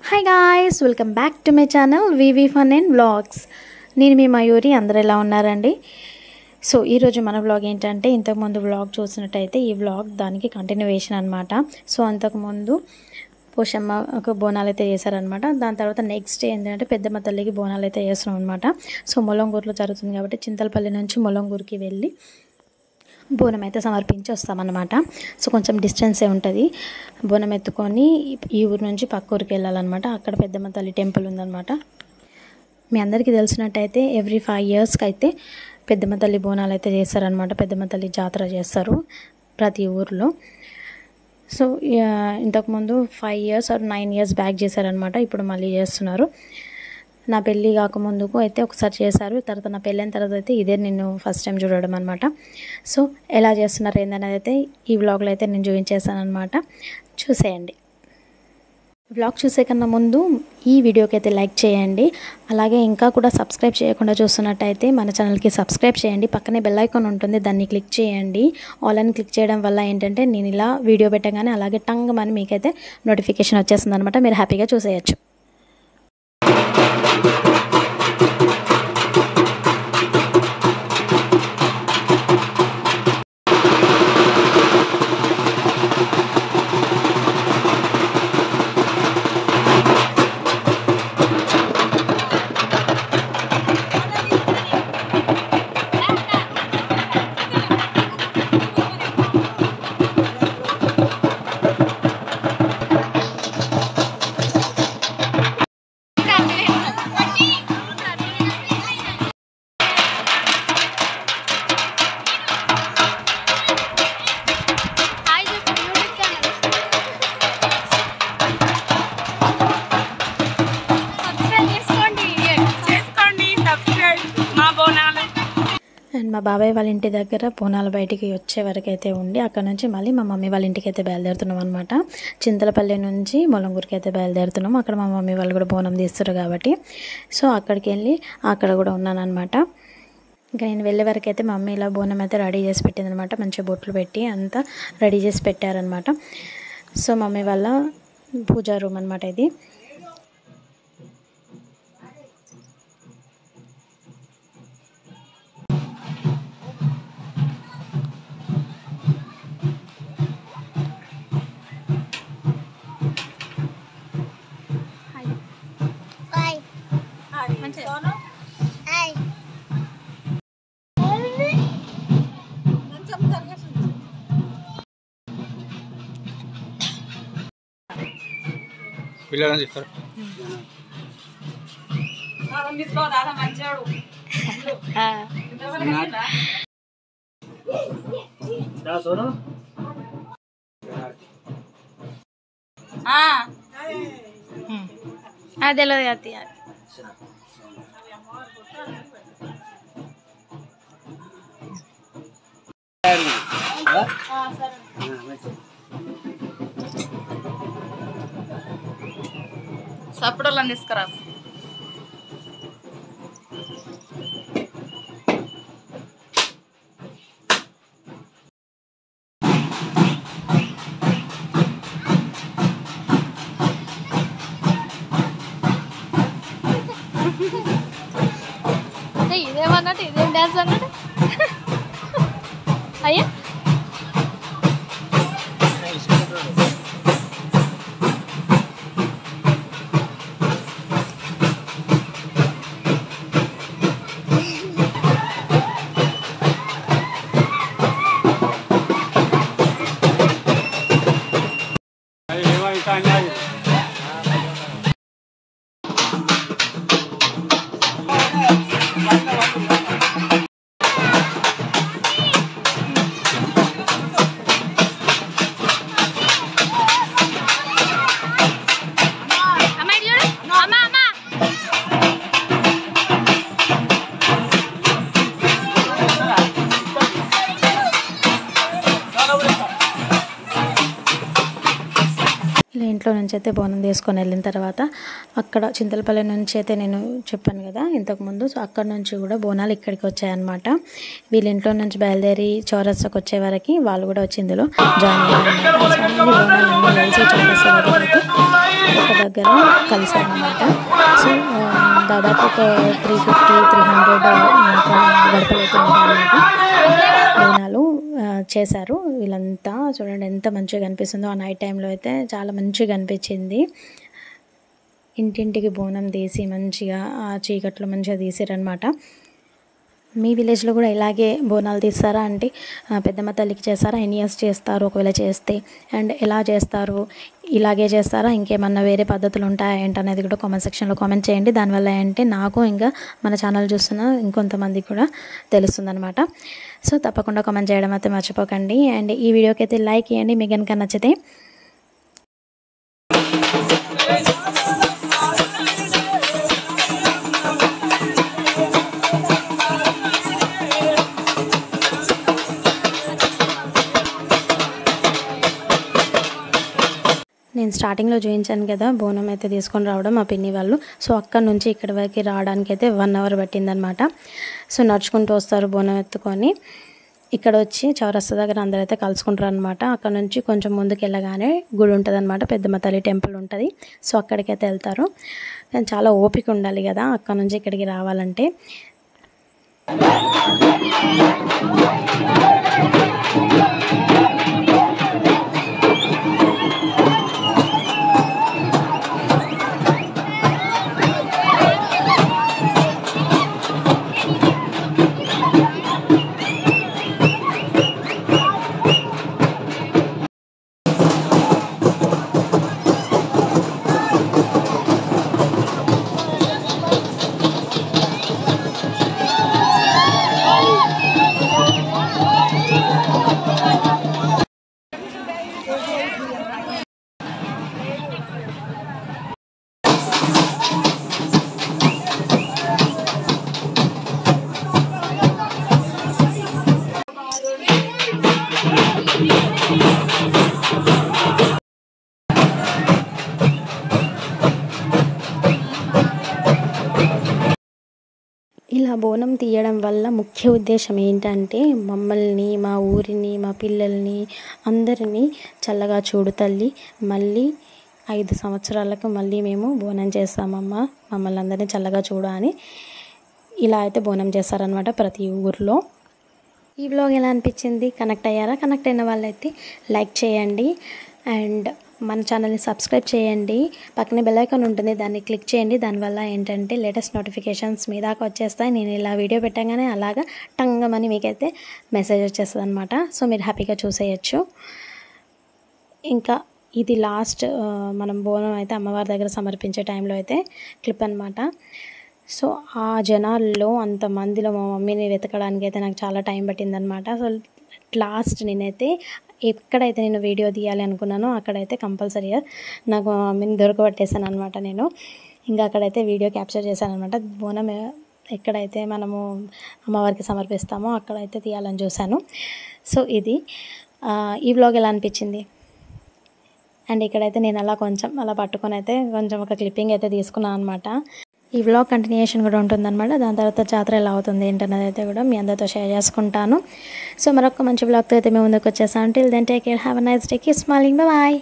Hi guys, welcome back to my channel VV fun and vlogs. నేను మీ మయూరి. అందరు ఎలా ఉన్నారండి? సో ఈరోజు మన వ్లాగ్ ఏంటంటే, ఇంతకుముందు వ్లాగ్ చూసినట్టయితే ఈ వ్లాగ్ దానికి కంటిన్యూవేషన్ అనమాట. సో అంతకుముందు పోషమ్మ ఒక బోనాలు అయితే చేశారనమాట. దాని తర్వాత నెక్స్ట్ డే ఏంటంటే పెద్దమ్మ తల్లికి బోనాలు అయితే చేస్తున్నాం అనమాట. సో మొలంగూరులో జరుగుతుంది కాబట్టి చింతలపల్లి నుంచి మొలంగూరుకి వెళ్ళి బోనం అయితే సమర్పించి వస్తామన్నమాట. సో కొంచెం డిస్టెన్సే ఉంటుంది. బోనం ఎత్తుకొని ఈ ఊరు నుంచి పక్క ఊరికి వెళ్ళాలన్నమాట. అక్కడ పెద్దమ్మ తల్లి టెంపుల్ ఉందన్నమాట. మీ అందరికీ తెలిసినట్టయితే ఎవ్రీ 5 yearsకి అయితే పెద్దమ్మ తల్లి బోనాలు అయితే చేస్తారనమాట. పెద్దమ్మ తల్లి జాతర చేస్తారు ప్రతి ఊరిలో. సో ఇంతకుముందు 5 years or 9 years బ్యాక్ చేశారనమాట. ఇప్పుడు మళ్ళీ చేస్తున్నారు. నా పెళ్ళి కాకముందుకు అయితే ఒకసారి చేశారు. తర్వాత నా పెళ్ళైన తర్వాత అయితే ఇదే నేను ఫస్ట్ టైం చూడడం అనమాట. సో ఎలా చేస్తున్నారు ఏందనేది అయితే ఈ వ్లాగ్లో అయితే నేను చూపించేసాను అనమాట. చూసేయండి. వ్లాగ్ చూసే కన్నా ముందు ఈ వీడియోకి అయితే లైక్ చేయండి. అలాగే ఇంకా కూడా సబ్స్క్రైబ్ చేయకుండా చూస్తున్నట్టయితే మన ఛానల్కి సబ్స్క్రైబ్ చేయండి. పక్కనే బెల్ ఐకాన్ ఉంటుంది, దాన్ని క్లిక్ చేయండి. ఆల్ అని క్లిక్ చేయడం వల్ల ఏంటంటే నేను ఇలా వీడియో పెట్టగానే అలాగే టంగ్ అని మీకైతే నోటిఫికేషన్ వచ్చేస్తుంది అనమాట. మీరు హ్యాపీగా చూసేయచ్చు. అండ్ మా బాబాయ్ వాళ్ళ ఇంటి దగ్గర బోనాలు బయటికి వచ్చే వరకు అయితే ఉండి అక్కడ నుంచి మళ్ళీ మా మమ్మీ వాళ్ళ ఇంటికి అయితే బయలుదేరుతున్నాం అనమాట. చింతలపల్లి నుంచి మొలంగూరుకి అయితే బయలుదేరుతున్నాం. అక్కడ మా మమ్మీ వాళ్ళు కూడా బోనం తీస్తారు కాబట్టి సో అక్కడికి వెళ్ళి అక్కడ కూడా ఉన్నాను అనమాట. ఇంకా నేను వెళ్ళే వరకు అయితే మా మమ్మీ ఇలా బోనం అయితే రెడీ చేసి పెట్టింది అనమాట. మంచిగా బొట్లు పెట్టి అంతా రెడీ చేసి పెట్టారనమాట. సో మమ్మీ వాళ్ళ పూజా రూమ్ అనమాట ఇది. పిల్లలని తీస్తారు. అదేలో అది సప్పుడోళ్ళని తీసుకురా. ఇదేమన్నట్టు ఇదేం డ్యాన్స్ అన్నట్టు అయ్యా. ఇంట్లో నుంచి అయితే బోనం తీసుకొని వెళ్ళిన తర్వాత అక్కడ చింతలపల్లి నుంచి అయితే నేను చెప్పాను కదా ఇంతకుముందు. సో అక్కడ నుంచి కూడా బోనాలు ఇక్కడికి వచ్చాయన్నమాట. వీళ్ళ ఇంట్లో నుంచి బయలుదేరి చౌరస్తాకి వచ్చే వరకు వాళ్ళు కూడా వచ్చి ఇందులో జాయిన్ అయ్యారన్నమాట. సో అన్ని బోనాలు కలిసి చౌరస్తా దగ్గరికి ఒక దగ్గర కలిసారనమాట. సో దాదాపు ఒక 350-300 గడపలైతే ఉంటాయన్నమాట. బోనాలు చేశారు వీళ్ళంతా. చూడండి ఎంత మంచిగా కనిపిస్తుందో. ఆ నైట్ టైంలో అయితే చాలా మంచిగా అనిపించింది. ఇంటింటికి బోనం తీసి మంచిగా ఆ చీకట్లో మంచిగా తీసారనమాట. మీ విలేజ్లో కూడా ఇలాగే బోనాలు తీస్తారా అంటే పెద్దమ్మ తల్లికి చేస్తారా, ఎన్ని ఇయర్స్ చేస్తారు ఒకవేళ చేస్తే, అండ్ ఎలా చేస్తారు, ఇలాగే చేస్తారా, ఇంకేమన్నా వేరే పద్ధతులు ఉంటాయా ఏంటనేది కూడా కామెంట్ సెక్షన్లో కామెంట్ చేయండి. దానివల్ల ఏంటంటే నాకు ఇంకా మన ఛానల్ చూస్తున్న ఇంకొంతమందికి కూడా తెలుస్తుందన్నమాట. సో తప్పకుండా కామెంట్ చేయడం అయితే మర్చిపోకండి. అండ్ ఈ వీడియోకి అయితే లైక్ చేయండి మీకు కనుక నచ్చితే. నేను స్టార్టింగ్లో చూపించాను కదా బోనం అయితే తీసుకొని రావడం మా పిన్ని వాళ్ళు. సో అక్కడ నుంచి ఇక్కడి వరకు రావడానికి అయితే 1 అవర్ పట్టిందనమాట. సో నడుచుకుంటూ వస్తారు బోనం ఎత్తుకొని. ఇక్కడ వచ్చి చౌరస్తా దగ్గర అందరైతే కలుసుకుంటారు అనమాట. అక్కడ నుంచి కొంచెం ముందుకు వెళ్ళగానే గుడి ఉంటుంది అనమాట, పెద్దమ్మ తల్లి టెంపుల్ ఉంటుంది. సో అక్కడికైతే వెళ్తారు. కానీ చాలా ఓపిక ఉండాలి కదా అక్కడ నుంచి ఇక్కడికి రావాలంటే. ఇలా బోనం తీయడం వల్ల ముఖ్య ఉద్దేశం ఏంటంటే మమ్మల్ని, మా ఊరిని, మా పిల్లల్ని అందరినీ చల్లగా చూడు తల్లి, మళ్ళీ 5 సంవత్సరాలకు మళ్ళీ మేము బోనం చేస్తామమ్మా, మమ్మల్ని అందరినీ చల్లగా చూడు అని ఇలా అయితే బోనం చేస్తారనమాట ప్రతి ఊరిలో. ఈ వ్లాగ్ ఎలా అనిపించింది? కనెక్ట్ అయ్యారా? కనెక్ట్ అయిన వాళ్ళైతే లైక్ చేయండి అండ్ మన ఛానల్ని సబ్స్క్రైబ్ చేయండి. పక్కనే బెల్ ఐకాన్ ఉంటుంది, దాన్ని క్లిక్ చేయండి. దానివల్ల ఏంటంటే లేటెస్ట్ నోటిఫికేషన్స్ మీ దాకా వచ్చేస్తాయి. నేను ఇలా వీడియో పెట్టగానే అలాగా టంగమని మీకైతే మెసేజ్ వచ్చేస్తుంది అనమాట. సో మీరు హ్యాపీగా చూసేయచ్చు. ఇంకా ఇది లాస్ట్ మనం బోనం అయితే అమ్మవారి దగ్గర సమర్పించే టైంలో అయితే క్లిప్ అనమాట. సో ఆ జనాల్లో అంతమందిలో మా మమ్మీని వెతకడానికి అయితే నాకు చాలా టైం పట్టిందనమాట. సో లాస్ట్ నేనైతే ఎక్కడైతే నేను వీడియో తీయాలి అనుకున్నానో అక్కడైతే కంపల్సరీగా నాకు మా మమ్మీని దొరకబట్టేశాను అనమాట. నేను ఇంకా అక్కడైతే వీడియో క్యాప్చర్ చేశాను అనమాట. బోనం ఎక్కడైతే మనము అమ్మవారికి సమర్పిస్తామో అక్కడైతే తీయాలని చూశాను. సో ఇది ఈ వ్లాగ్ ఎలా అనిపించింది? అండ్ ఇక్కడైతే నేను అలా కొంచెం అలా పట్టుకొని అయితే కొంచెం ఒక క్లిప్పింగ్ అయితే తీసుకున్నాను అనమాట. ఈ వ్లాగ్ కంటిన్యూషన్ కూడా ఉంటుందన్నమాట. దాని తర్వాత జాతర ఎలా అవుతుంది ఏంటన్నది అయితే కూడా మీ అందరితో షేర్ చేసుకుంటాను. సో మరొక మంచి వ్లాగ్తో అయితే మేము ముందుకు వచ్చేసాను. Till then take care, have a nice day, keep smiling, bye bye.